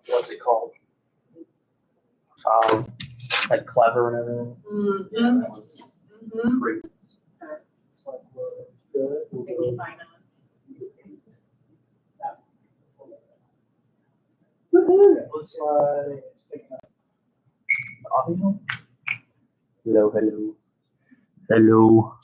what's it called? Like Clever and everything. Mm-hmm. That was Mm-hmm. great. Single sign on. Looks like it's picking up audio. Hello, hello. Hello.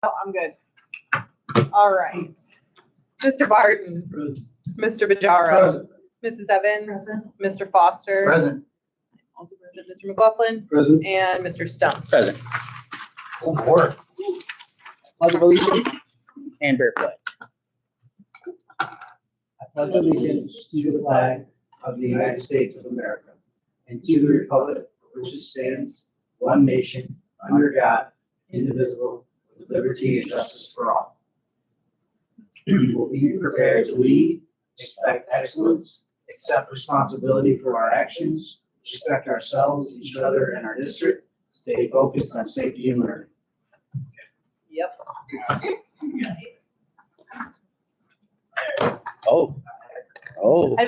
Oh, I'm good. All right. Mr. Barton, Mr. Bajaro, Mrs. Evans, Present. Mr. Foster, Present. also present, Mr. McLaughlin, Present. and Mr. Stump. Present. Oh, work. Pledge of allegiance and bear pledge. I pledge allegiance to the flag of the United States of America and to the republic for which it stands, one nation, under God, indivisible, with liberty and justice for all. We will be prepared to lead, expect excellence, accept responsibility for our actions, respect ourselves, each other, and our district, stay focused on safety and learning. Yep. Oh. Oh. I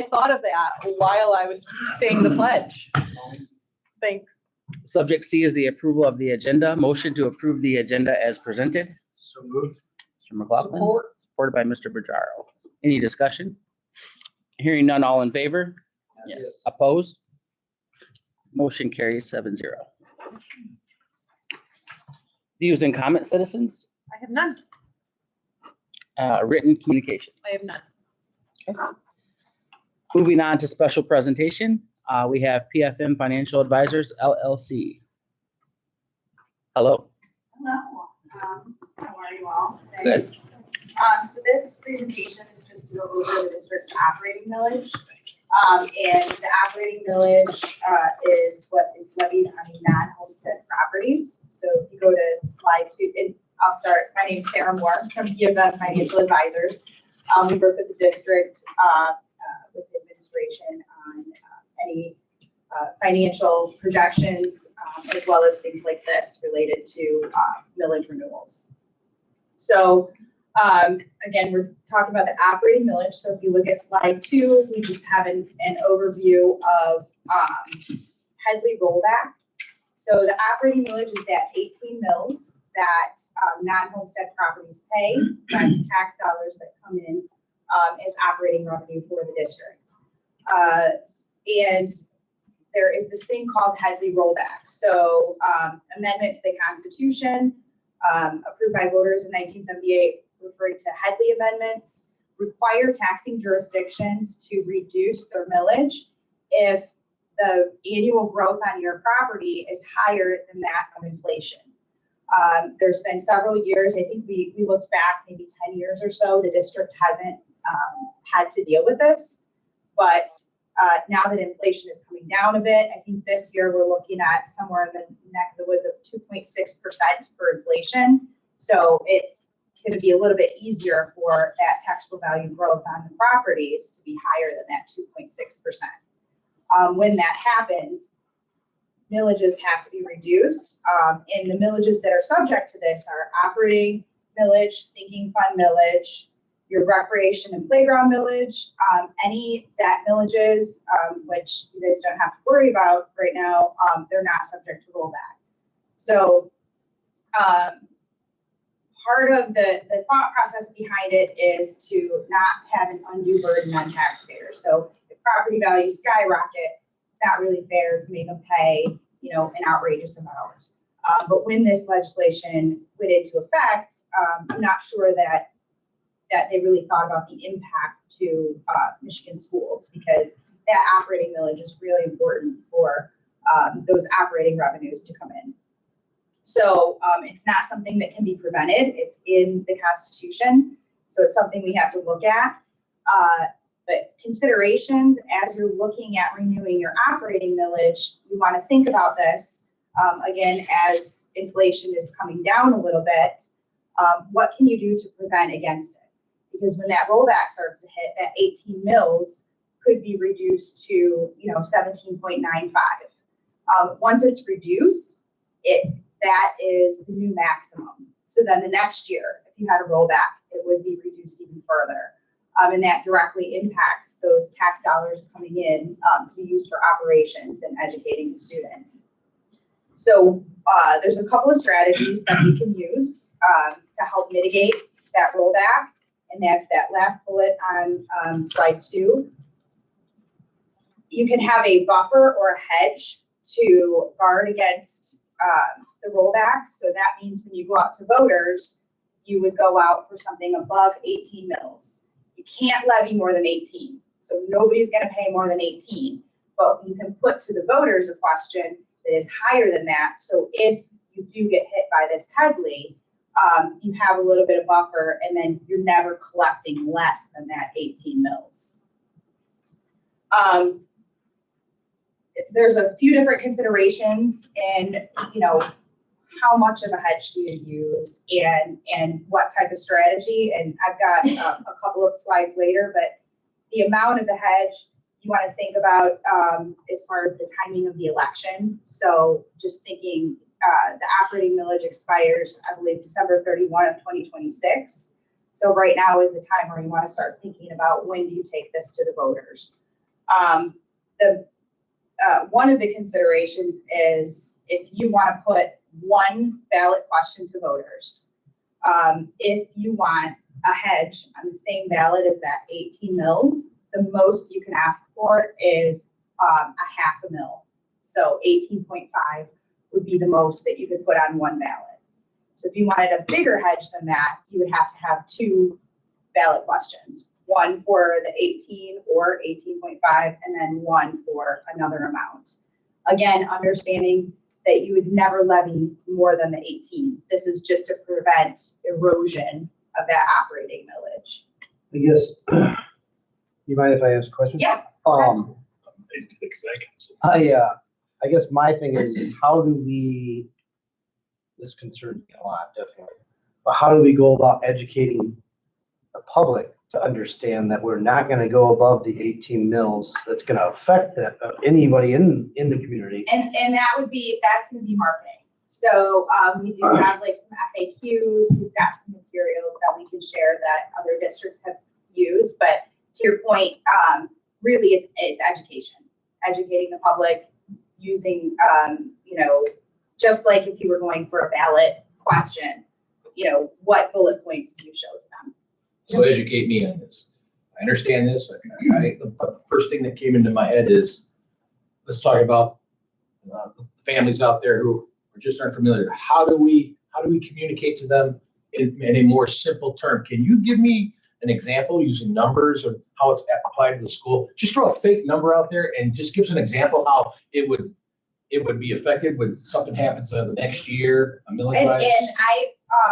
thought of that while I was saying the pledge. Thanks. Subject C is the approval of the agenda. Motion to approve the agenda as presented. So moved. Mr. McLaughlin. Supported by Mr. Bajaro. Any discussion? Hearing none, all in favor? Yes. Opposed? Motion carries 7-0. Views and comments, citizens? I have none. Written communication. I have none. Moving on to special presentation, we have PFM Financial Advisors LLC. Hello. Hello, how are you all today? Good. So this presentation is just to go over the district's operating millage. And the operating millage is what is levied on the non-homestead properties. So if you go to slide 2, and I'll start. My name is Sarah Moore from PFM Financial Advisors. We work with the district with the administration on any financial projections, as well as things like this related to millage renewals. So again, we're talking about the operating millage. So if you look at slide 2, we just have an overview of Headley rollback. So the operating millage is that 18 mills that non-homestead properties pay. That's tax dollars that come in as operating revenue for the district. And there is this thing called Headley rollback. So amendment to the Constitution approved by voters in 1978, referring to Headley amendments, require taxing jurisdictions to reduce their millage if the annual growth on your property is higher than that of inflation. There's been several years, I think we looked back maybe 10 years or so, the district hasn't had to deal with this, but now that inflation is coming down a bit, I think this year we're looking at somewhere in the neck of the woods of 2.6% for inflation. So it's going to be a little bit easier for that taxable value growth on the properties to be higher than that 2.6%. When that happens, millages have to be reduced. And the millages that are subject to this are operating millage, sinking fund millage, your recreation and playground millage, any debt millages, which you guys don't have to worry about right now, they're not subject to rollback. So part of the thought process behind it is to not have an undue burden on taxpayers. So if property values skyrocket, it's not really fair to make them pay, an outrageous amount. But when this legislation went into effect, I'm not sure that they really thought about the impact to Michigan schools, because that operating millage is really important for those operating revenues to come in. So it's not something that can be prevented. It's in the Constitution. So it's something we have to look at. But considerations as you're looking at renewing your operating millage, you want to think about this, again, as inflation is coming down a little bit, what can you do to prevent against it? Because when that rollback starts to hit, that 18 mills could be reduced to, 17.95. Once it's reduced, that is the new maximum. So then the next year, if you had a rollback, it would be reduced even further. And that directly impacts those tax dollars coming in to be used for operations and educating the students. So there's a couple of strategies that we can use to help mitigate that rollback. And that's that last bullet on slide 2. You can have a buffer or a hedge to guard against the rollback. So that means when you go out to voters, you would go out for something above 18 mils. You can't levy more than 18. So nobody's going to pay more than 18. But you can put to the voters a question that is higher than that. So if you do get hit by this heavily, you have a little bit of buffer, and then you're never collecting less than that 18 mils. There's a few different considerations in, how much of a hedge do you use and what type of strategy. And I've got a couple of slides later, but the amount of the hedge you want to think about as far as the timing of the election. So just thinking the operating millage expires, I believe, December 31 of 2026. So right now is the time where you want to start thinking about when do you take this to the voters. One of the considerations is if you want to put one ballot question to voters, if you want a hedge on the same ballot as that 18 mils, the most you can ask for is a half a mil. So 18.5 would be the most that you could put on one ballot. So if you wanted a bigger hedge than that, you would have to have two ballot questions, one for the 18 or 18.5, and then one for another amount. Again, understanding that you would never levy more than the 18. This is just to prevent erosion of that operating millage. I guess, you mind if I ask a question? Yeah. I guess my thing is, how do we, this concerns me a lot, definitely, but how do we go about educating the public to understand that we're not gonna go above the 18 mils that's gonna affect that, anybody in the community? And that's gonna be marketing. So we do have like some FAQs, we've got some materials that we can share that other districts have used, but to your point, really it's education, educating the public using, just like if you were going for a ballot question, what bullet points do you show to them? So educate me on this. I understand this. The first thing that came into my head is, let's talk about the families out there who just aren't familiar. How do we communicate to them in a more simple term? Can you give me an example using numbers or how it's applied to the school? Just throw a fake number out there and just give us an example how it would be affected when something happens the next year, a millage rise.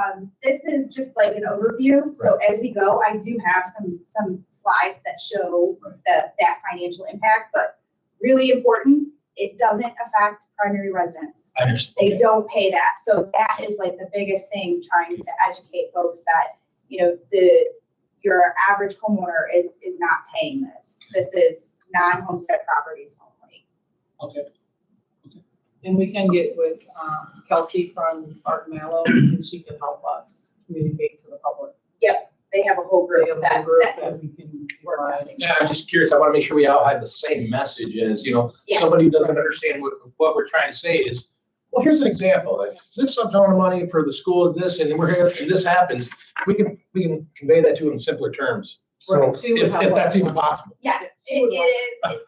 And this is just like an overview. So as we go, I do have some slides that show that financial impact, but really important, it doesn't affect primary residents. I understand. They don't pay that. So that is like the biggest thing, trying to educate folks that, your average homeowner is not paying this. This is non-homestead properties only. Okay. And we can get with Kelsey from Art Mallow, and she can help us communicate to the public. Yep, they have a whole group They have a that group that that is we can work on provide. it. Yeah, I'm just curious. I want to make sure we all have the same message as, Yes. somebody who doesn't understand what we're trying to say is, well, here's an example. Like, this amount of money for the school, this, and we're here, and this happens. We can convey that to them in simpler terms. So, If that's even possible. Yes, it is.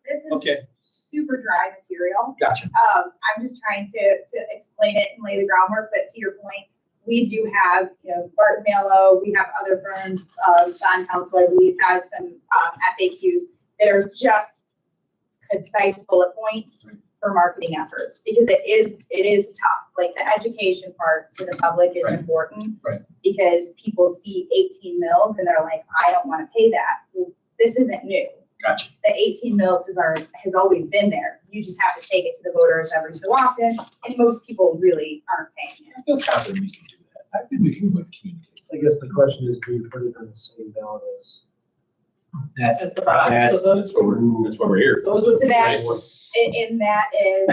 This is Okay, super dry material. gotcha. I'm just trying to explain it and lay the groundwork, but to your point, we do have, Barton Mallow, we have other firms, Don Counselor, we have some FAQs that are just concise bullet points for marketing efforts, because it is tough. Like the education part to the public is Right. important. Right. Because people see 18 mils and they're like, I don't want to pay that. Well, this isn't new. Gotcha. The 18 mils has always been there. You just have to take it to the voters every so often, and most people really aren't paying it. I feel confident we can do that. I think we can communicate. I guess the question is, do you put it on the same ballot as? That's, As the bottom. that's, So That's why we're here. Those So would be that's, Right. and that is,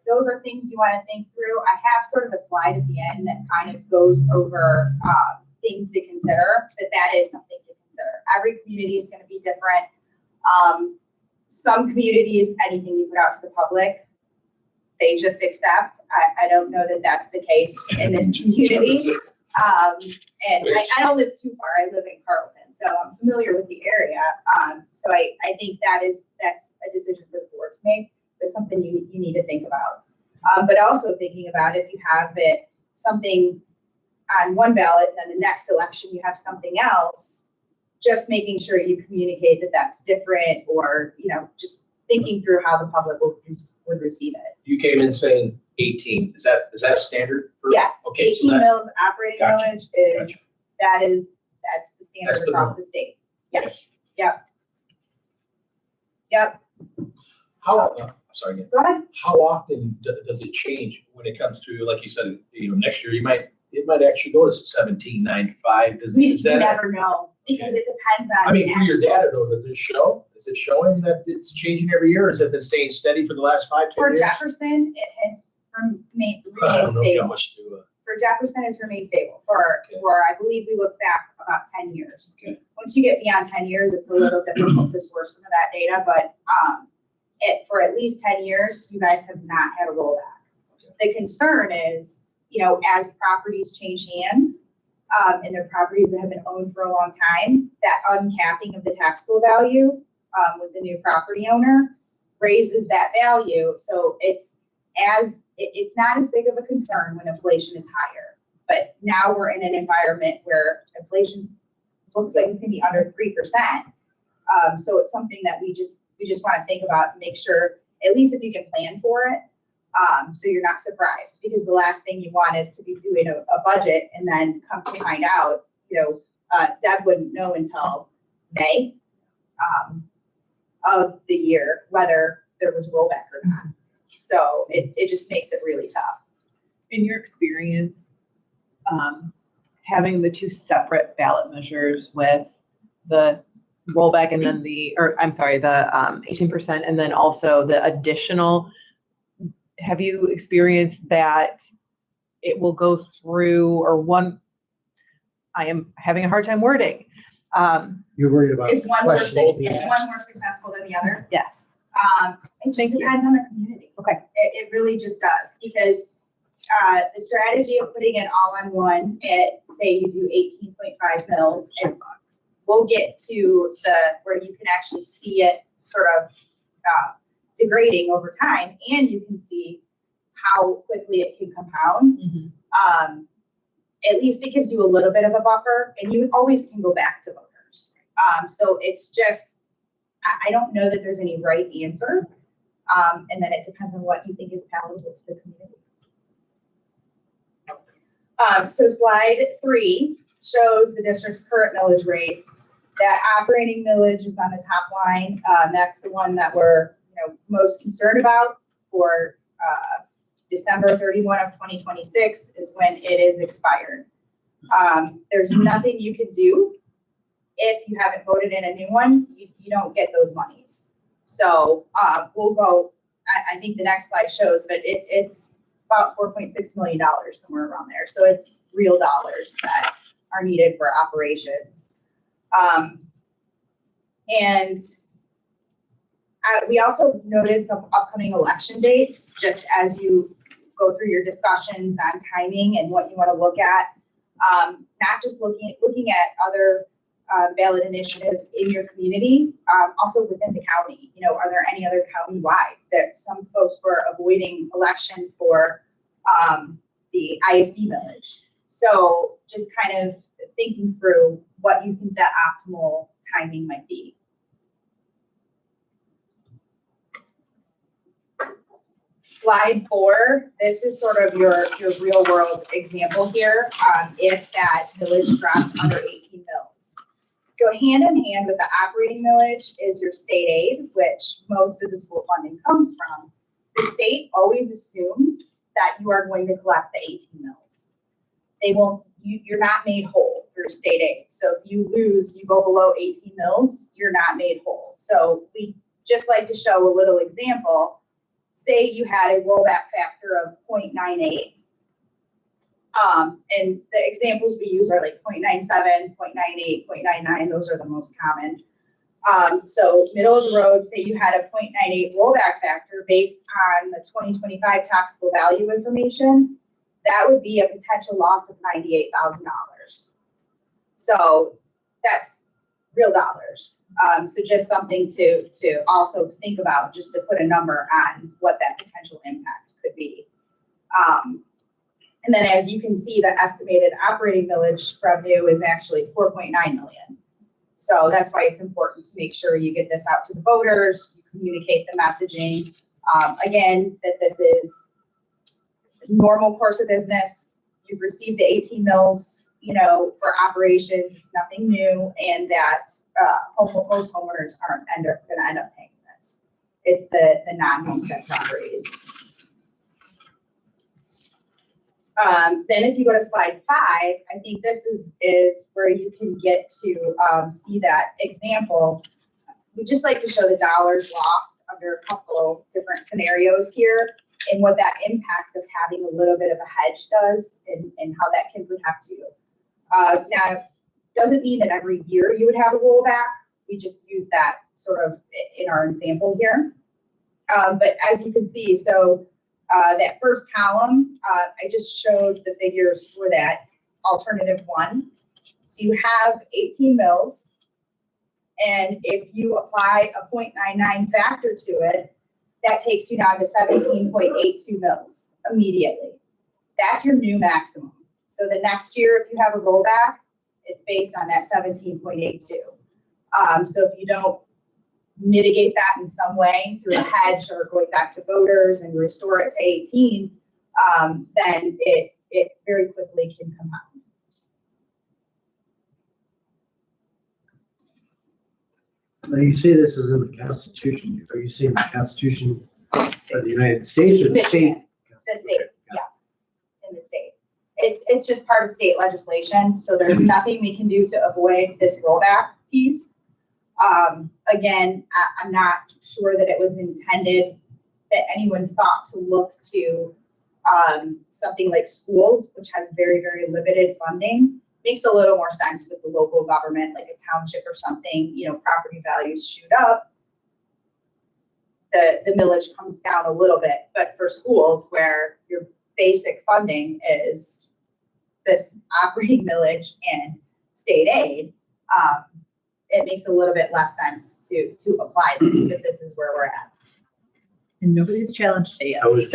those are things you want to think through. I have sort of a slide at the end that kind of goes over things to consider, but that is something to consider. Every community is going to be different. Some communities, anything you put out to the public, they just accept. I don't know that that's the case in this community. And I don't live too far. I live in Carlton, so I'm familiar with the area. So I think that's a decision for the board to make, but something you need to think about. But also thinking about if you have it, something on one ballot, and then the next election you have something else, just making sure you communicate that that's different, or, just thinking through how the public would receive it. You came in saying 18. Is that a standard? Yes, Okay, so 18 that, mils operating Gotcha, millage is, that's the standard That's the across norm. the state. Yes, yep. Yep, how, sorry, again. go ahead. How often does it change when it comes to, like you said, next year it might actually go to 17.95. We Is that? never know, because it depends on. I mean, the through your actual- data though, does it show? Is it showing that it's changing every year? Or has it been staying steady for the last 5, 10 For years? Jefferson, it has remained I don't know how stable. much to. For Jefferson, it's remained stable for, I believe we look back about 10 years. Okay. Once you get beyond 10 years, it's a little difficult to source some of that data, but, for at least 10 years, you guys have not had a rollback. Okay. The concern is, as properties change hands, and they're properties that have been owned for a long time, that uncapping of the taxable value, with the new property owner raises that value. So it's not as big of a concern when inflation is higher. But now we're in an environment where inflation looks like it's gonna be under 3%. So it's something that we just want to think about and make sure, at least if you can plan for it, so you're not surprised. Because the last thing you want is to be doing a budget and then come to find out, Deb wouldn't know until May of the year whether there was rollback or not. So it just makes it really tough. In your experience, having the two separate ballot measures with the rollback and then the 18% and then also the additional, have you experienced that it will go through, or one, I am having a hard time wording. You're worried about Is one more questionable being is asked. one more successful than the other? Yes. It just Thank you. depends on the community. Okay. It really just does, because the strategy of putting it all on one, say you do 18.5 mils, and we'll get to where you can actually see it sort of degrading over time, and you can see how quickly it can compound. Mm-hmm. At least it gives you a little bit of a buffer, and you always can go back to voters. So it's just, I don't know that there's any right answer. And then it depends on what you think is palatable to the community. So slide 3 shows the district's current millage rates. That operating millage is on the top line. That's the one that we're most concerned about for December 31 of 2026 is when it is expired. There's nothing you can do if you haven't voted in a new one. You don't get those monies. So we'll go, I think the next slide shows, but it's about $4.6 million, somewhere around there. So it's real dollars that are needed for operations. We also noted some upcoming election dates, just as you go through your discussions on timing and what you want to look at. Not just looking at other ballot initiatives in your community, also within the county. Are there any other county-wide that some folks were avoiding election for the ISD village? So just kind of thinking through what you think that optimal timing might be. Slide 4, this is sort of your real world example here. If that village dropped under 18 mils. So hand in hand with the operating millage is your state aid, which most of the school funding comes from. The state always assumes that you are going to collect the 18 mils. They won't, you're not made whole through state aid. So if you lose, you go below 18 mils, you're not made whole. So we just like to show a little example. Say you had a rollback factor of 0.98. And the examples we use are like 0.97, 0.98, 0.99. Those are the most common. So middle of the road, say you had a 0.98 rollback factor based on the 2025 taxable value information, that would be a potential loss of $98,000. So that's real dollars. So just something to also think about, just to put a number on what that potential impact could be And then as you can see, the estimated operating millage revenue is actually 4.9 million. So that's why it's important to make sure you get this out to the voters, you communicate the messaging. Again, that this is normal course of business. You've received the 18 mills, for operations. It's nothing new, and that most homeowners aren't going to end up paying this. It's the non-homestead properties. Then if you go to slide 5, I think this is where you can get to see that example. We just like to show the dollars lost under a couple of different scenarios here and what that impact of having a little bit of a hedge does and how that can protect you. Now, doesn't mean that every year you would have a rollback. We just use that sort of in our example here. But as you can see, so that first column, I just showed the figures for that alternative 1. So you have 18 mills. And if you apply a 0.99 factor to it, that takes you down to 17.82 mils immediately. That's your new maximum. So the next year, if you have a rollback, it's based on that 17.82. So if you don't mitigate that in some way through a hedge or going back to voters and restore it to 18, then it very quickly can come out. Now, you say this is in the Constitution. Are you saying the Constitution of the United States or the state? The state, yes, in the state. It's just part of state legislation, so there's nothing we can do to avoid this rollback piece. Again, I'm not sure that it was intended that anyone thought to look to something like schools, which has very, very limited funding. Makes a little more sense with the local government, like a township or something, property values shoot up. The millage comes down a little bit, but for schools where your basic funding is this operating millage and state aid, it makes a little bit less sense to apply this, but this is where we're at. And nobody's challenged it yet. I was just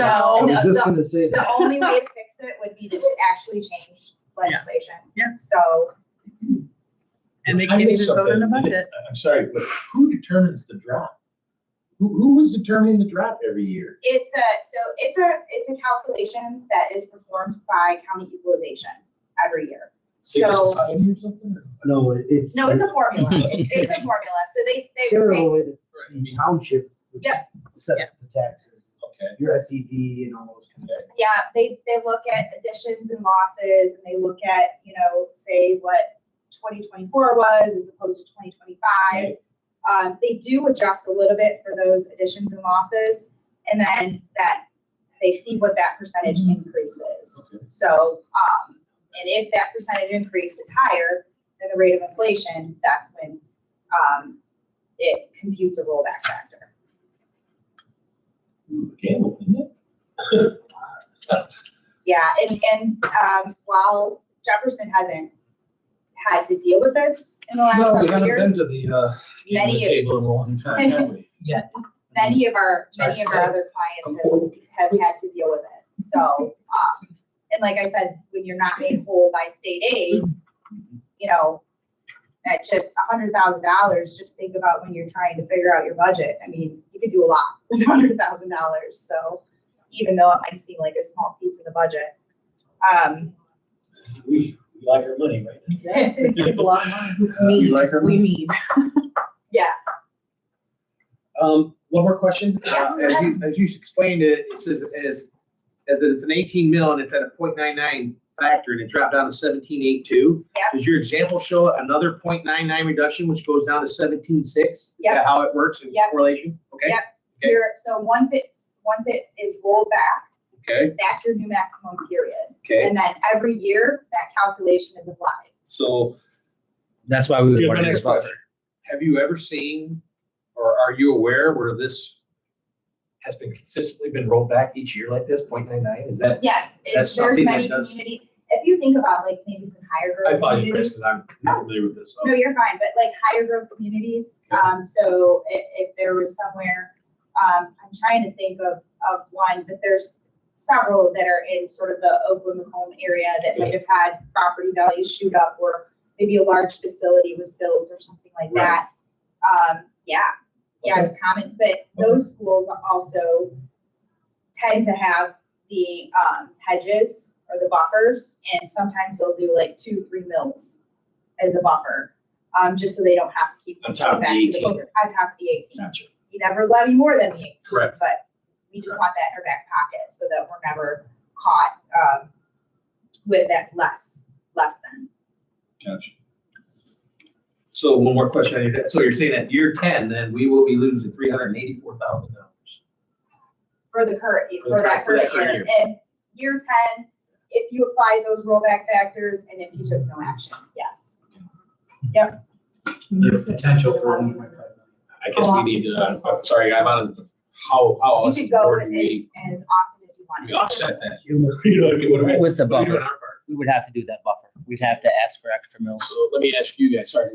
gonna say The that. only way to fix it would be to actually change legislation. Yeah. So And they I can't missed even vote on a something. budget. I'm sorry, but who determines the drop? Who was determining the drop every year? it's a calculation that is performed by county equalization every year. Secret So- society or something? No, it's. No, it's a formula. It's a formula. So they would Similar say, the way that the township would Yep. set the taxes. Okay. Your SED and all those kind of. yeah, they look at additions and losses, and they look at, say what 2024 was as opposed to 2025. They do adjust a little bit for those additions and losses, and then that they see what that percentage increase is. Okay. So, and if that percentage increase is higher than the rate of inflation, that's when it computes a rollback factor. Gamble, isn't it? Yeah, and while Jefferson hasn't had to deal with this in the last No, we several haven't years, been to the Many- table in a long time, have we? many of our other clients have had to deal with it. So, and like I said, when you're not made whole by state aid, at just $100,000, just think about when you're trying to figure out your budget. I mean, you could do a lot with $100,000. So even though it might seem like a small piece of the budget. We like our money, right? It's a lot of money. You like our We money? need. Yeah, One more question. As you explained it, it says as it's an 18 mil and it's at a 0.99 factor and it dropped down to 17.82. Yep. Does your example show another 0.99 reduction, which goes down to 17.6? Is Yep. that how it works in Yep. correlation? Okay. Yep. So once it is rolled back, Okay. that's your new maximum period. Okay. And then every year, that calculation is applied. So That's why we would here's want my to next question. Have you ever seen, or are you aware where this has been consistently been rolled back each year like this, 0.99? Is that, Yes, That's there's something that many does- community, if you think about like maybe some higher I growth apologize, communities. because I'm not familiar with this. So. No, you're fine, but like higher growth communities, so if there was somewhere, I'm trying to think of one, but there's several that are in sort of the Oakland Macomb area that might have had property values shoot up, or maybe a large facility was built or something like that. Yeah, it's common, but those schools also tend to have the hedges or the buffers, and sometimes they'll do like 2-3 mils as a buffer, just so they don't have to keep On top of back the to the 18. voter, on top of the 18. Gotcha. You never levy more than the 18. Correct. But we just want that in our back pocket so that we're never caught with that less than. Gotcha. So one more question on you. So you're saying at year 10, then we will be losing $384,000. For the current, For for that current current year. And year 10, if you apply those rollback factors and if you took no action, yes. Yep. There's potential for 1.5 million. I guess we need to, I'm sorry, I'm on, how You else could go or with do this as often as you want. we offset that? You almost- You know what I mean? What do we- With the what do we do buffer. on our part? We would have to do that buffer. We'd have to ask for extra mills. So let me ask you guys, sorry,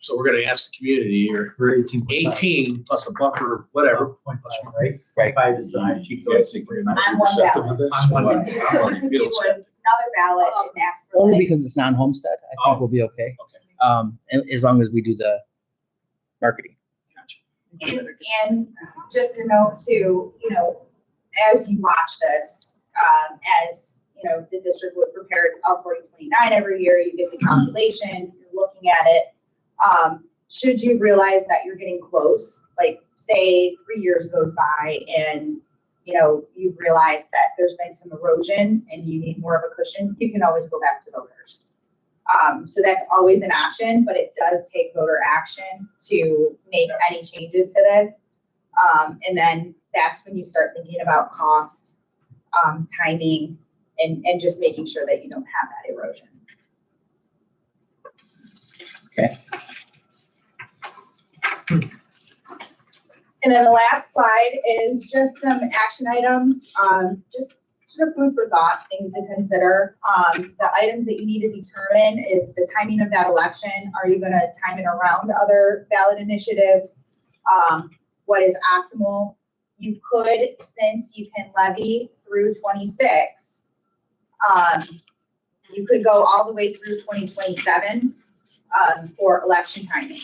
so we're gonna ask the community here, For 18.5. 18 plus a buffer, whatever. 0.5, right? Right. If I decide. You guys think we're gonna be On one receptive ballot. of this? On one So ballot. you could do another ballot and ask for. Only like- because it's non-homestead, I think we'll be okay. As long as we do the marketing. And just a note too, as you watch this, as, the district would prepare its L 4029 every year, you get the calculation, you're looking at it. Should you realize that you're getting close, like say 3 years goes by and, you've realized that there's been some erosion and you need more of a cushion, you can always go back to voters. So that's always an option, but it does take voter action to make any changes to this. And then that's when you start thinking about cost, timing, and just making sure that you don't have that erosion. Okay. And then the last slide is just some action items, just sort of food for thought, things to consider. The items that you need to determine is the timing of that election. Are you gonna time it around other ballot initiatives? What is optimal? You could, since you can levy through 26, you could go all the way through 2027 for election timing.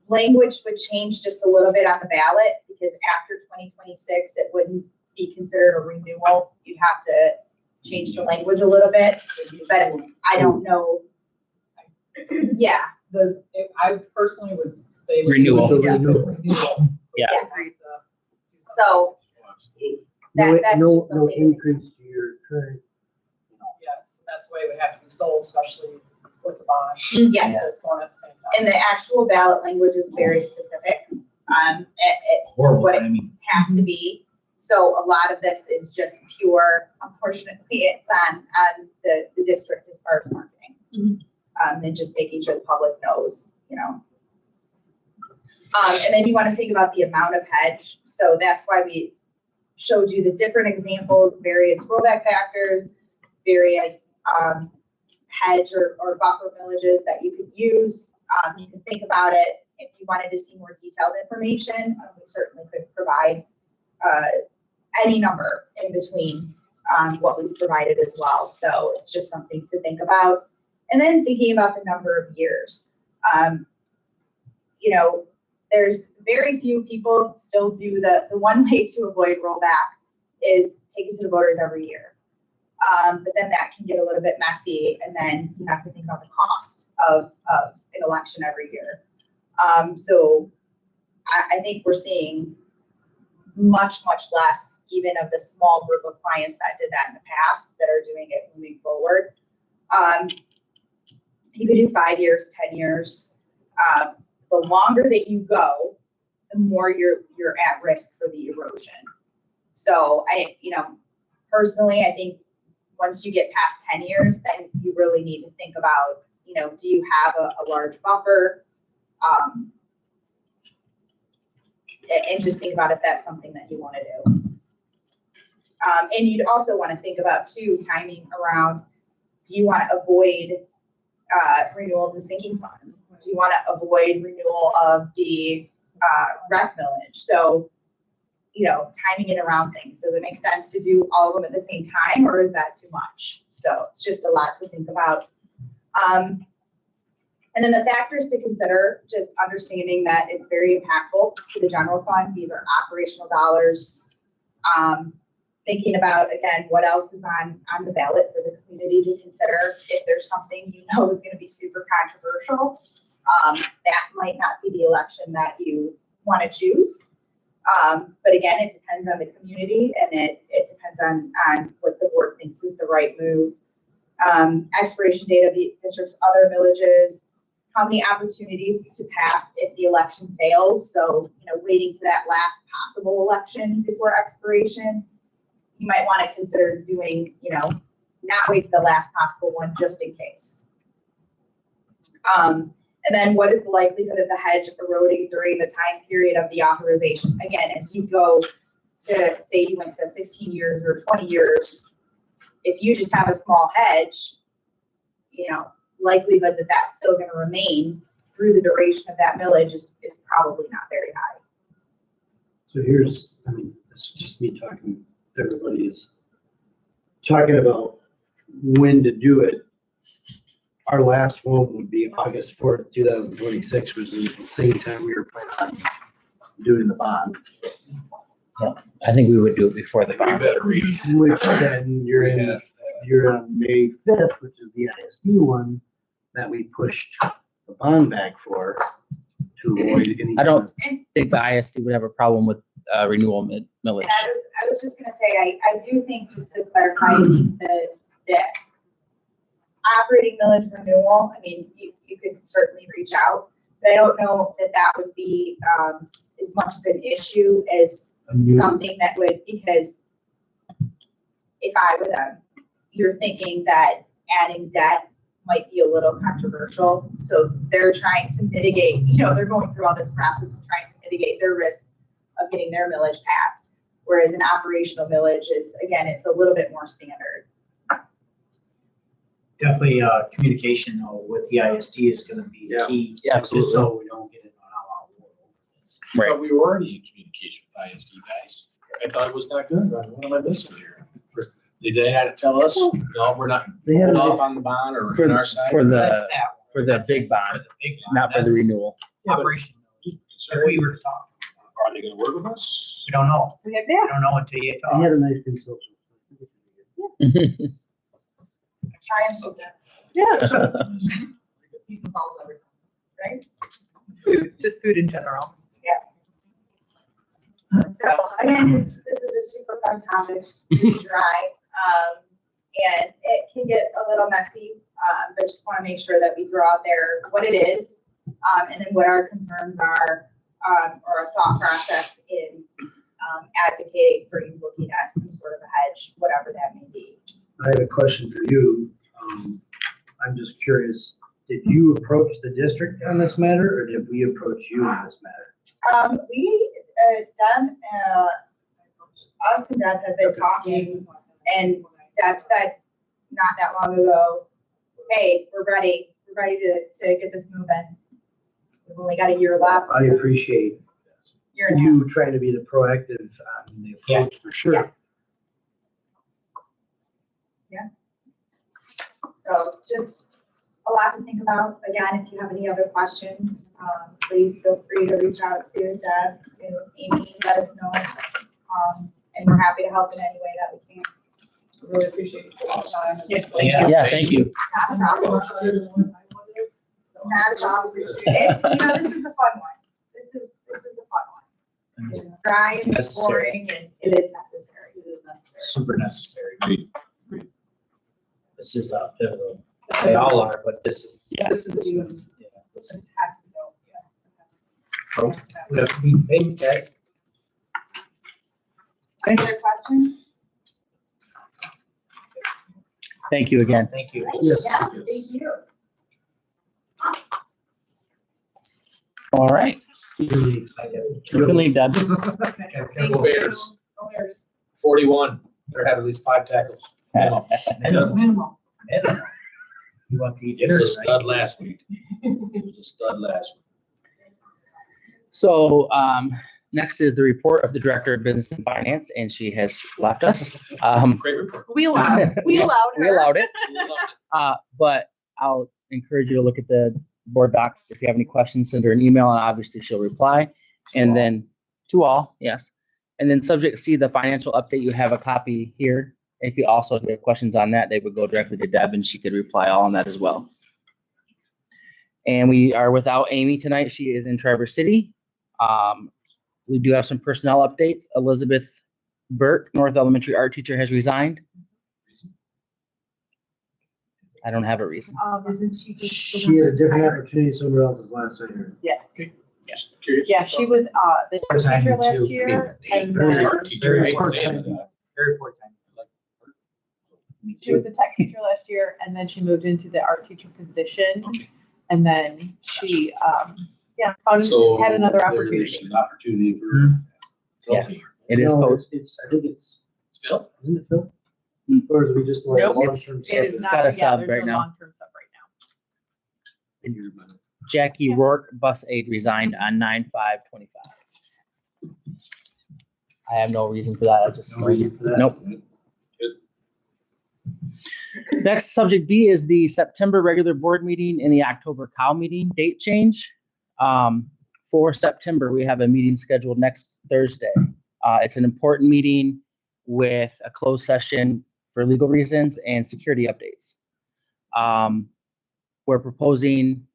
Language would change just a little bit on the ballot because after 2026, it wouldn't be considered a renewal. You'd have to change the language a little bit, but I don't know. Yeah, I personally would say. Renewal. Yeah. so No, that's no, just no something. increase to your current. Yes, that's the way it would have to be sold, especially with the bond. Yeah, That's going at the same time. and the actual ballot language is very specific. Horrible What it timing. has to be. So a lot of this is just pure, unfortunately, it's on the district as far as marketing. And just making sure the public knows, and then you want to think about the amount of hedge. So that's why we showed you the different examples, various rollback factors, various hedge or buffer villages that you could use. You can think about it. If you wanted to see more detailed information, we certainly could provide any number in between what we've provided as well. So it's just something to think about. And then thinking about the number of years. There's very few people still do the one way to avoid rollback is take it to the voters every year. But then that can get a little bit messy, and then you have to think about the cost of an election every year. So I think we're seeing much less even of the small group of clients that did that in the past that are doing it moving forward. You could do 5 years, 10 years. The longer that you go, the more you're at risk for the erosion. So personally, I think once you get past 10 years, then you really need to think about, do you have a large buffer? And just think about if that's something that you want to do. And you'd also want to think about too, timing around, do you want to avoid renewal of the sinking fund? Do you want to avoid renewal of the rec millage? So timing it around things. Does it make sense to do all of them at the same time, or is that too much? So it's just a lot to think about. And then the factors to consider, just understanding that it's very impactful to the general fund. These are operational dollars. Thinking about, again, what else is on the ballot for the community to consider. If there's something is going to be super controversial, that might not be the election that you want to choose. But again, it depends on the community, and it depends on what the board thinks is the right move. Expiration date of the district's other villages, how many opportunities to pass if the election fails. So, waiting to that last possible election before expiration. You might want to consider doing, not wait to the last possible one just in case. And then what is the likelihood of the hedge eroding during the time period of the authorization? Again, as you go to, say you went to 15 years or 20 years, if you just have a small hedge, likelihood that that's still going to remain through the duration of that millage is probably not very high. So this is just me talking, everybody is talking about when to do it. Our last one would be August 4th, 2026, which is the same time we were planning on doing the bond. I think we would do it before the bond. Which then you're on May 5th, which is the ISD one that we pushed the bond back for to avoid any. I don't think the ISC would have a problem with renewal millage. And I was just gonna say, I do think, just to clarify, the operating millage renewal, you could certainly reach out, but I don't know that would be as much of an issue as something that would, because if I were them, you're thinking that adding debt might be a little controversial. So they're trying to mitigate, they're going through all this process of trying to mitigate their risk of getting their millage passed. Whereas an operational millage is, again, it's a little bit more standard. Definitely, communication though with the ISD is gonna be Yeah. key. Yeah, Just absolutely. so we don't get it on our world. But we were already in communication with ISD guys. I thought it was not good. What am I missing here? Did they have to tell us, no, we're not They had hold off a, on the bond or For on our side? for That's the that. for the big bond, big not for the That's renewal. Operation. If we were to talk, Are they gonna work with us? we don't know. We have We don't know until you they talk. had a nice consultant. Try and so that People solves everything. right? Food, just food in general. So again, this is a super fun topic, really dry, and it can get a little messy, but just want to make sure that we throw out there what it is, and then what our concerns are, or a thought process in advocating for you looking at some sort of a hedge, whatever that may be. I have a question for you. I'm just curious, did you approach the district on this matter, or did we approach you on this matter? Deb, us and Deb have been talking, and Deb said not that long ago, hey, we're ready to get this moving. We've only got a year left. I appreciate Year and a half. you trying to be the proactive on the approach, for sure. So just a lot to think about. Again, if you have any other questions, please feel free to reach out to Deb, to Amy, let us know. And we're happy to help in any way that we can. Really appreciate it. Yes, thank you. Yeah, thank you. Not a problem. Not a problem. It's, this is the fun one. This is the fun one. It's dry and it's boring, and it is necessary. It is necessary. Super necessary. This is pivotal. They all are, but this is. Yeah. This is you. Yeah, this It is- has to go, yeah. It has to. We have to be paid, guys. Any other questions? Thank you again. Thank you. Yes. Yeah, thank you. All right, I get you can leave, Deb. Campbell Bears, 41. Better have at least 5 tackles. Minimal. it. You want to eat It dinner was a tonight? stud last week. It was a stud last week. So, Next is the report of the Director of Business and Finance, and she has left us. Great report. We allowed We her. allowed it. But I'll encourage you to look at the board docs. If you have any questions, send her an email, and obviously she'll reply. And then to all, yes. And then subject C, the financial update, you have a copy here. If you also have questions on that, they would go directly to Deb and she could reply all on that as well. And we are without Amy tonight. She is in Traverse City. We do have some personnel updates. Elizabeth Burke, North Elementary art teacher, has resigned. I don't have a reason. Isn't she just? She had a different opportunity somewhere else as last I heard. Yes. Curious. Yeah, she was, the Part-time teacher last too. year Hey, and very then art teacher, I hate saying Very that. Very part-time. she was the tech teacher last year and then she moved into the art teacher position. Okay. And then she, So had another there's opportunity. an opportunity for. Yes. It is No, posted. I think it's, It's Phil? isn't it Phil? Or is we just like? Nope, long-term It is It's stuff? not, got a yeah, sub there's right a now. long-term sub right now. Jackie Rourke, bus aide, resigned on 9/5/25. I have no reason for that. I just. No reason for that? Nope. Next, subject B is the September regular board meeting and the October COW meeting date change. For September, we have a meeting scheduled next Thursday. It's an important meeting with a closed session for legal reasons and security updates. We're proposing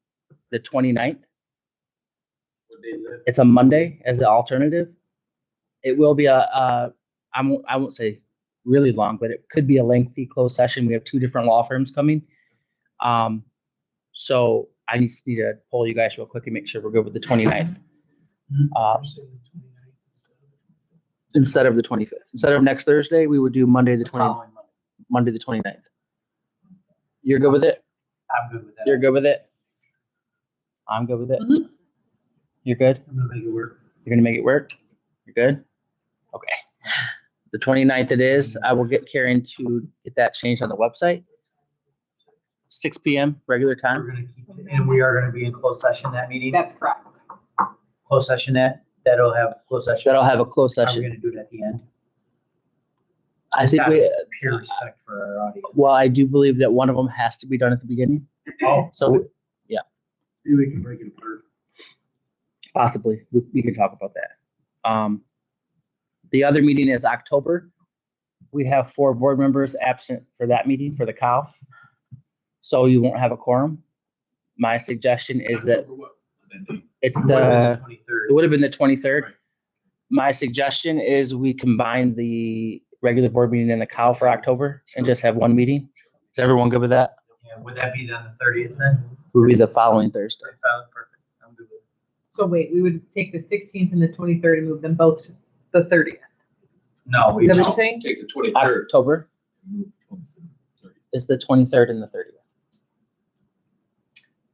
the 29th. What day is that? It's a Monday as the alternative. It will be I won't say really long, but it could be a lengthy closed session. We have two different law firms coming. So I just need to poll you guys real quick and make sure we're good with the 29th. Instead of the 25th. Instead of next Thursday, we would do Monday the 29th. You're good with it? I'm good with that. You're good with it? I'm good with it. Mhm. You're good? I'm gonna make it work. You're gonna make it work? You're good? Okay. The 29th it is. I will get Karen to get that changed on the website. 6 p.m. regular We're time. gonna keep it, and we are gonna be in closed session that meeting, That's correct. closed session that'll have closed session. That'll have a closed Are we session. gonna do it at the end? I Just think out of we, Pure respect for our audience. well, I do believe that one of them has to be done at the beginning. Oh, So Maybe we can break it apart. possibly, we can talk about that. The other meeting is October. We have 4 board members absent for that meeting for the COW. So you won't have a quorum. My suggestion is that What was that date? it's the, 23rd. it would have been the 23rd. Right. My suggestion is we combine the regular board meeting and the COW for October and just have one meeting. Is everyone good with that? Yeah, would that be on the 30th then? Will be the following Thursday. Perfect. I'm good with it. So wait, we would take the 16th and the 23rd and move them both to the 30th. No, Is we that what don't. you're saying? Take the 23rd. October is the 23rd and the 30th.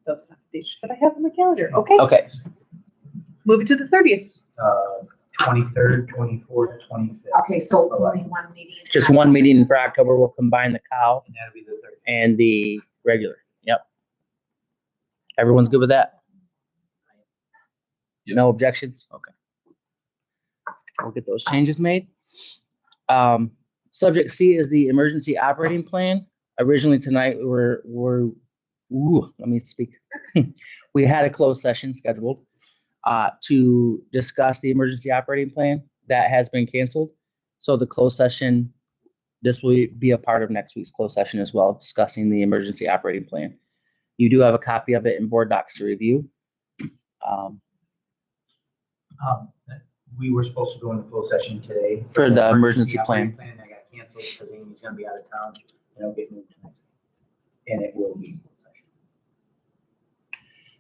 Those are the dates that I have on the calendar. Okay, Okay, move it to the 30th. 23rd, 24th, 25th, Okay, so only one meeting. just one meeting for October. We'll combine the COW and that'll be the 30th. and the regular. Yep. Everyone's good with that? Yep. No objections? Okay. We'll get those changes made. Subject C is the emergency operating plan. Originally tonight, let me speak. We had a closed session scheduled to discuss the emergency operating plan. That has been canceled. So the closed session, this will be a part of next week's closed session as well, discussing the emergency operating plan. You do have a copy of it in board docs to review. We were supposed to go into closed session today. For the emergency plan. That got canceled because Amy's gonna be out of town and it'll get moved to next week. And it will be closed session.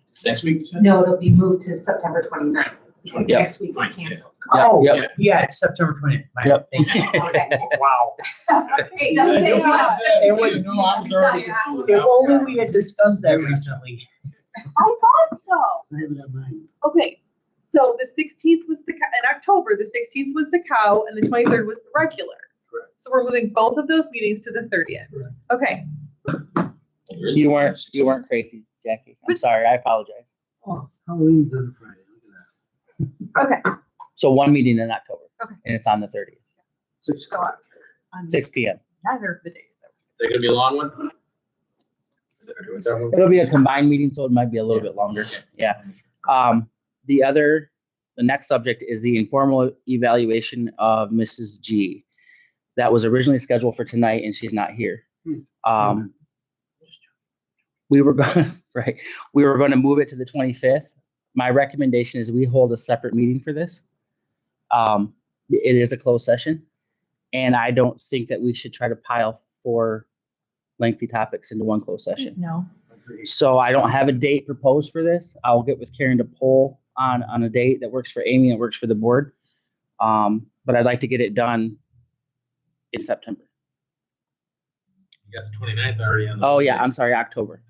It's next week, you said? No, it'll be moved to September 29th because Yep. next week is canceled. Oh, Yep. yeah, it's September 20th. Yep. Thank you. Okay. Wow. Hey, doesn't take much. It would, if only we had discussed that recently. I thought so. I have it on mine. Okay, so the 16th was in October, the 16th was the COW and the 23rd was the regular. Correct. So we're moving both of those meetings to the 30th. Correct. Okay, You weren't crazy, Jackie. I'm sorry. I apologize. Oh, Halloween's on Friday. Look at that. okay. So one meeting in October. Okay. And it's on the 30th, So on 6 PM. neither of the days. Is that gonna be a long one? Is that one? It'll be a combined meeting, so it might be a little bit longer. Yeah. The next subject is the informal evaluation of Mrs. G. That was originally scheduled for tonight and she's not here. We were going, right, we were going to move it to the 25th. My recommendation is we hold a separate meeting for this. It is a closed session. And I don't think that we should try to pile 4 lengthy topics into one closed session. No. So I don't have a date proposed for this. I'll get with Karen to poll on a date that works for Amy and works for the board. But I'd like to get it done in September. You got the 29th already on. Oh, yeah, I'm sorry, October.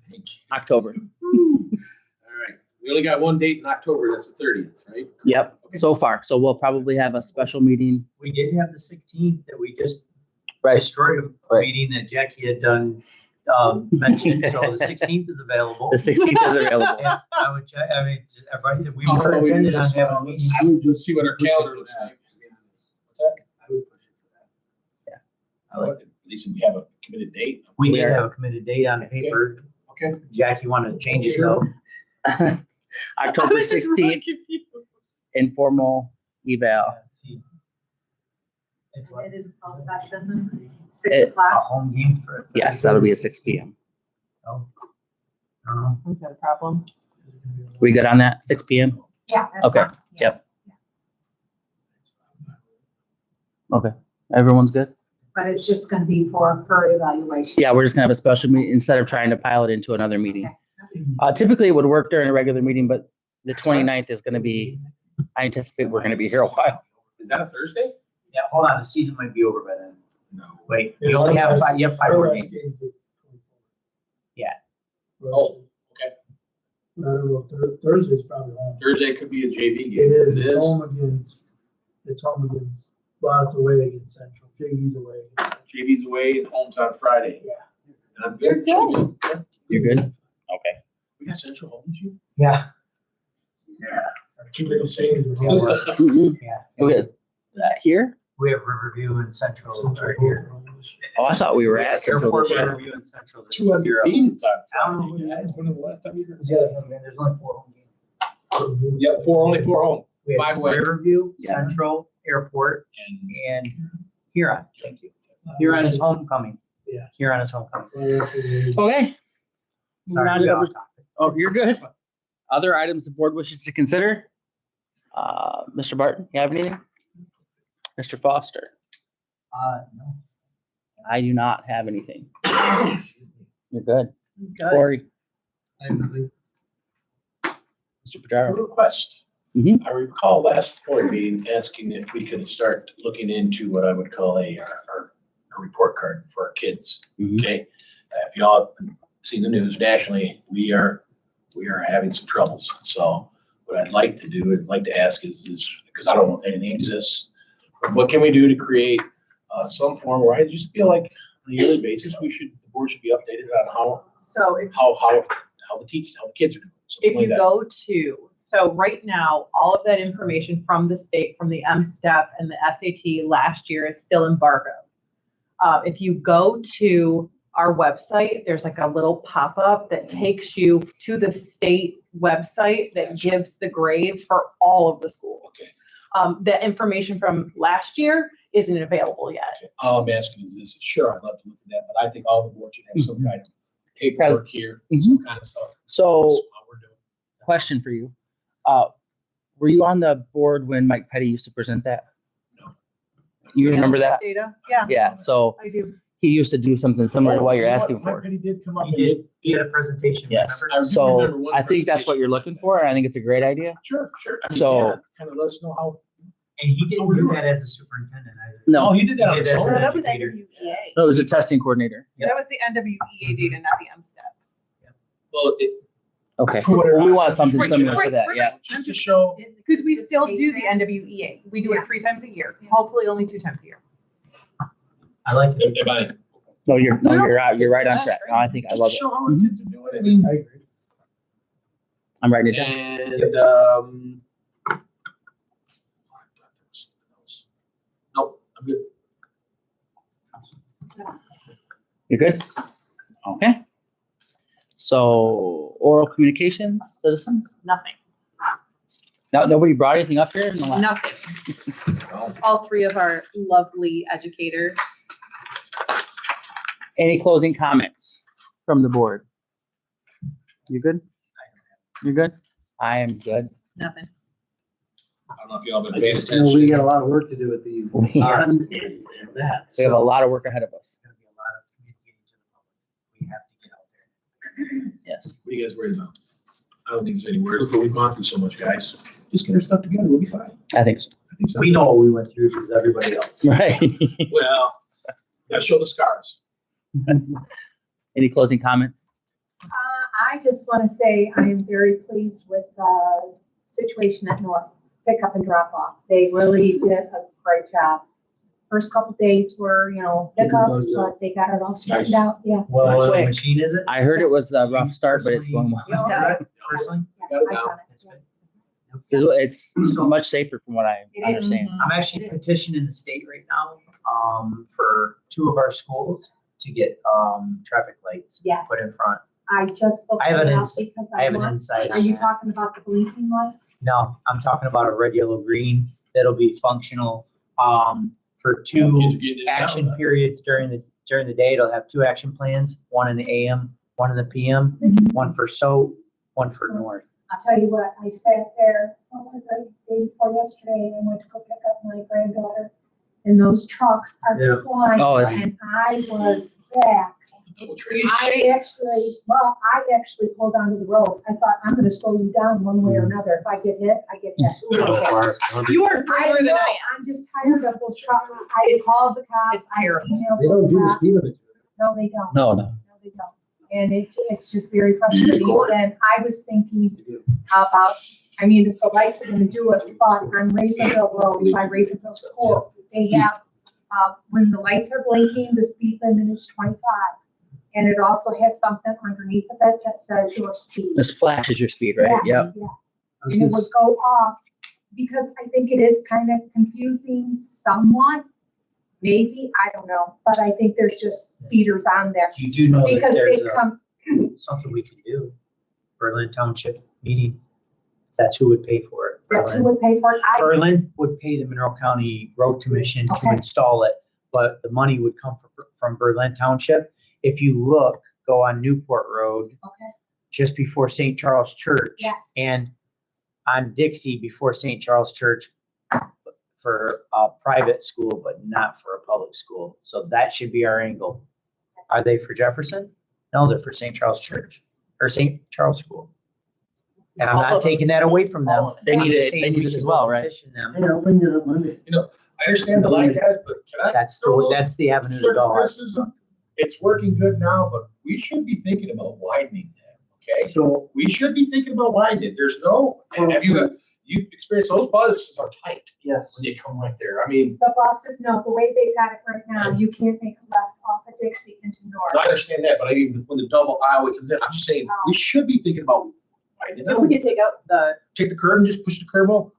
October. All right, we only got one date in October, that's the 30th, right? Yep, so far. So we'll probably have a special meeting. We did have the 16th that we just Right. destroyed, a Right. meeting that Jackie had done, mentioned, so the 16th is available. The 16th is available. And I would check, I mean, everybody, that we Oh, were we intended on just- having a meeting. I would just see what our calendar looks like. What's that? I would push it for that. I like it. At least if you have a committed date. We We did are- have a committed date on paper. Okay. Jackie wanted to change it though. October 16th, informal eval. See. It's what, It is closed session, It- 6 a o'clock. home game for. Yes, that'll be at 6 PM. Oh. I don't know. Is that a problem? We good on that? 6 PM? Yeah. that's Okay, fine. Yeah. yep. Okay, everyone's good? But it's just gonna be for her evaluation. Yeah, we're just gonna have a special meeting instead of trying to pile it into another meeting. Typically it would work during a regular meeting, but the 29th is gonna be, I anticipate we're gonna be here a while. Is that a Thursday? Yeah, hold on, the season might be over by then. No. Wait, you only have 5, you have 5 more games. Yeah. Oh, okay. I don't know, Thursday's probably home. Thursday could be a JV It game. is, it's home against, well, it's away against Central, JV's away against Central. JV's away and home's on Friday. Yeah. And I'm good. Yeah. You're good? Okay. We got Central home this year? Yeah. Two little cities with homework. Yeah. Okay. Here? We have Riverview and Central right here. Oh, I thought we were at Central Airport, this year. Riverview and Central this 200 year. beans on Um, Friday, guys. When was the last time you did Yeah, that? there's only 4 home games. Yep, only four home. We have 5 away. Riverview, Yeah. Central, Airport, And and Huron. Thank you. Huron is homecoming. Yeah. Huron is homecoming. Okay. Sorry, Moving we on got to off topic. Oh, you're good. Other items the board wishes to consider? Mr. Barton, you have anything? Mr. Foster, No. I do not have anything. You're good. Good. Corey, I Mr. have a Pajaro. request. Mhm. I recall last board meeting asking if we could start looking into what I would call a report card for our kids. Mhm. Okay, if y'all have seen the news nationally, we are having some troubles. So what I'd like to do, I'd like to ask is because I don't know if anything exists, what can we do to create some form where I just feel like on a yearly basis, the board should be updated on So if how the kids are doing. something If like you that. go to, so right now, all of that information from the state, from the M-STEP and the SAT last year is still embargoed. If you go to our website, there's like a little pop-up that takes you to the state website that gives the grades for all of the schools. The information from last year isn't available yet. Okay. All I'm asking is this, sure, I'd love to look at that, but I think all the boards should have some kind of paperwork here, some kind of stuff. So, That's what we're doing. question for you. Were you on the board when Mike Petty used to present that? No. You remember that? Data? Yeah, Yeah, so I do. he used to do something similar to what you're asking for. He did come up. He had a presentation, Yes. remember? So remember one I think that's what presentation. you're looking for, and I think it's a great idea. Sure. I mean, So- yeah, kind of let us know how. And he didn't do that as a superintendent either. No, he did that on He his did that own. as That was educator. NWEA. no, it was a testing coordinator. Yeah. That was the NWEA data, not the M-STEP. Well, Okay, For whatever- well, we want something Right, similar to right, that, right. yeah. just to show. Because we still do the NWEA. We do it 3 times a year, hopefully only 2 times a year. I like it. Am I? No, you're right on track. No, I think I Just love to it. show how our kids are doing. I mean, I agree. I'm writing it down. and You're good? Okay. So oral communications, citizens? Nothing, No, nobody brought anything up here? No. nothing. All three of our lovely educators. Any closing comments from the board? You good? You're good? I am good. Nothing. I don't know if y'all been paying We attention. got a lot of work to do with these. We have That. We have a lot of work ahead of us. It's gonna be a lot of communicating to the public. We have to get out there. Yes. What are you guys worried about? I don't think there's any worries, but we've gone through so much, guys. Just get our stuff together, we'll be fine. I think so. I think so. We know what we went through because everybody else. Right. Well, gotta show the scars. Any closing comments? I just want to say I am very pleased with the situation at North, pick up and drop off. They really did a great job. First couple days were, hiccups, but they got it all straightened out, yeah. What Quick. machine is it? I heard it was a rough start, but it's going well. Yeah. Personally, Yeah, Got it I now. got it, that's yeah. good. It's much safer from what I It is. understand. I'm actually petitioning the state right now, for 2 of our schools to get, traffic lights Yes. put in front. I just looked I have it an up ins- because I have an want- insight. Are on you that. talking about the blinking lights? No, I'm talking about a red, yellow, green that'll be functional, for Kids are 2 getting in and out of action that. periods during the day. It'll have 2 action plans, one in the AM, one in the PM, one for SOAP, one for North. I'll tell you what, I sat there, what was it, day before yesterday, and went to go pick up my granddaughter. And those trucks are Yeah. flying, Oh, it's- and I was back. Double trade. I actually pulled onto the road. I thought, I'm gonna slow you down one way or another. If I get hit, I get hit. You are I further know, than I am. I'm just tired of those trucks. I It's- called the cops. it's I terrible. emailed They don't those do the cops. speed limit. No, they don't. No. No, they don't. And it's just very frustrating. And I was thinking about, if the lights are gonna do it, but on Raisonville Road, by Raisonville School, they have, when the lights are blinking, the speed limit is 25. And it also has something underneath of it that says your speed. This flashes your speed, right? Yes, Yep. yes. And it would go off, because I think it is kind of confusing somewhat. Maybe, I don't know, but I think there's just speeders on there. You do know that Because there's they come, something we can do. Berlin Township meeting, that's who would pay for it. that's who Berlin. would pay for it. Berlin would pay the Monroe County Road Commission to Okay. install it, but the money would come from Berlin Township. If you look, go on Newport Road, Okay, just before St. Charles Church. yes. And on Dixie before St. Charles Church for a private school, but not for a public school. So that should be our angle. Are they for Jefferson? No, they're for St. Charles Church or St. Charles School. And I'm All not of them. taking that away from them. All of them. They need I'm it, just saying they need we it should as well, go right? petition them. Hey, I'll bring it up Monday. I understand the light, guys, but can I? That's throw a the, little- that's the avenue to certain go. criticism? It's working good now, but we should be thinking about widening that, okay? So, We should be thinking about widening it. There's no, have you experienced those buses are tight yes. when you come right there. I mean, The buses, no, the way they got it right now, you can't make a left off of Dixie into North. I understand that, but I mean, when the double aisle comes in, I'm just saying, we should be thinking about widening If we it. could take out Take the curb and just push the curb over.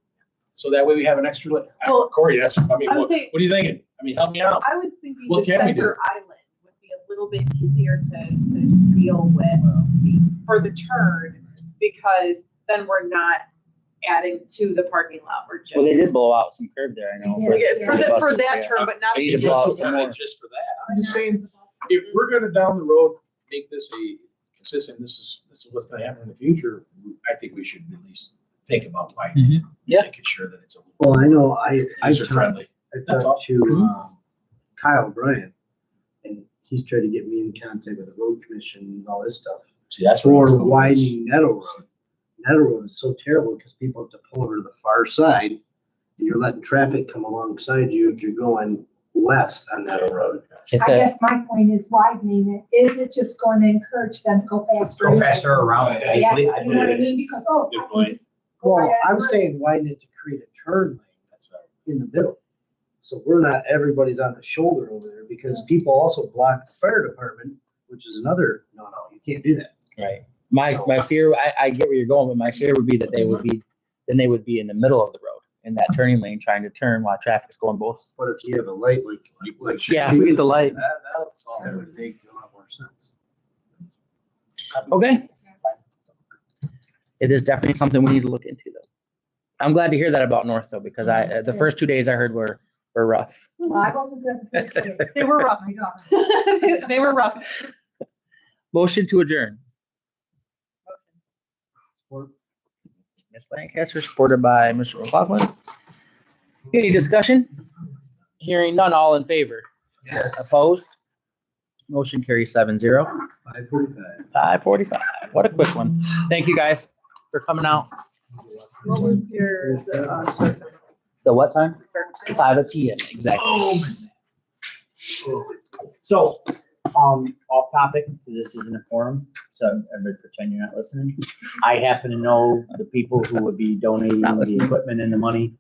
So that way we have an extra, Well, Corey, that's, I mean, I would what say- are you thinking? I mean, help me out. I was thinking What the can we do? center island would be a little bit easier to deal with for the turn, because then we're not adding to the parking lot, we're just. Well, they did blow out some curb there, I know. They Yeah, For the that, for buses, that yeah. turn, but not. They need to the- blow out Just some more. Just for that. I'm just saying, if we're gonna down the road, make this a consistent, this is what's gonna happen in the future, I think we should at least think about widening. Yeah. Making sure that it's a Well, I know, I user friendly. That's all. talked to Kyle Bryant, and he's tried to get me in contact with the road commission and all this stuff. See, that's where For it's going. widening Meadow Road. Meadow Road is so terrible because people have to pull over to the far side. And you're letting traffic come alongside you if you're going west on Meadow Road. It's I a- guess my point is widening it. Is it just going to encourage them to go faster? Go faster around it. Yeah, I you know what I believe- mean? Because, oh, Good I can point. just go Well, right I'm on. saying widen it to create a turn lane That's right. in the middle. So we're not, everybody's on the shoulder over there because people also block the fire department, which is another, no, you can't do that. Right. My fear, I get where you're going, but my fear would be that they would be in the middle of the road in that turning lane, trying to turn while traffic's going both. But if you have a light, like. Yeah, if we get the light. That'll solve everything. sense. Okay. It is definitely something we need to look into though. I'm glad to hear that about North though, because the first 2 days I heard were rough. Well, I wasn't there the first day. They were rough. My God. They were rough. Motion to adjourn. Ms. Lancaster, supported by Mr. McLaughlin. Any discussion? Hearing none, all in favor? Opposed? Motion carries 7-0. 5:45. What a quick one. Thank you guys for coming out. What was your, The what time? 5 p.m. exactly. So, off topic, because this isn't a forum, so everybody pretend you're not listening. I happen to know the people who would be donating Not the listening. equipment and the money.